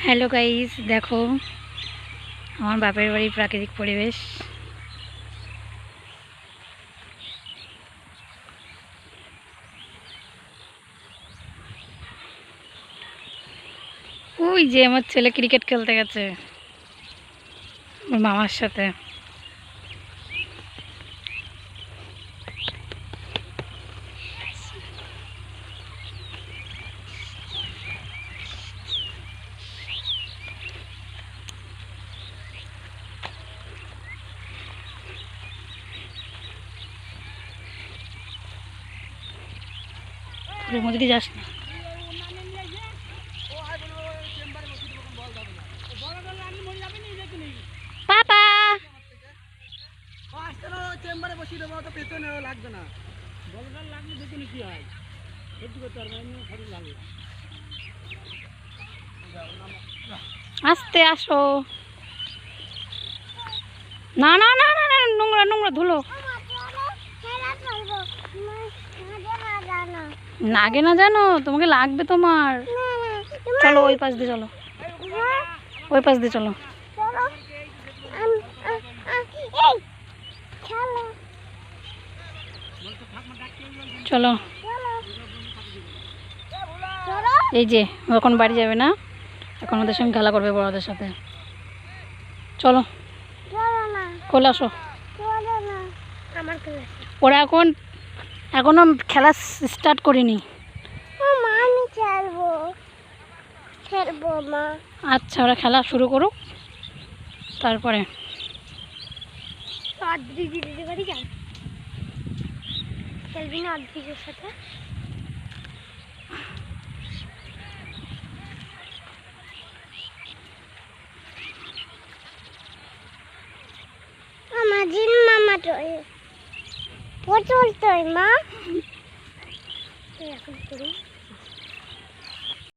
Hello guys, দেখো আমার বাপের বাড়ির প্রাকৃতিক পরিবেশ। ওই যে আমার ছেলে ক্রিকেট খেলতে গেছে ওর মামার সাথে। ওর মধ্যে দিয়ে যাস না। পাপা চেম্বারে বসিয়ে দেবো, তো পেছনে লাগবে না। বলটা লাগলে পেছনে কি হয় সত্যি করতে পারবে না, শরীর লাগবে। আস্তে আসো। না না না না না, নোংরা নোংরা ধুলো। লাগে না জানো, তোমাকে লাগবে তোমার। চলো ওই পাশ দিয়ে চলো, ওই পাশ দিয়ে চলো। চলো এই যে এখন বাড়ি যাবে না, এখন ওদের সঙ্গে খেলা করবে বড়দের সাথে। চলো কোলে আসো। ওরা এখনো খেলা স্টার্ট করিনি। আচ্ছা, ওরা খেলা শুরু করুক, তারপরে খেলবি না আদ্রিজের সাথে। আমাজিন মামা তোই পচল তোই মা এখন করি।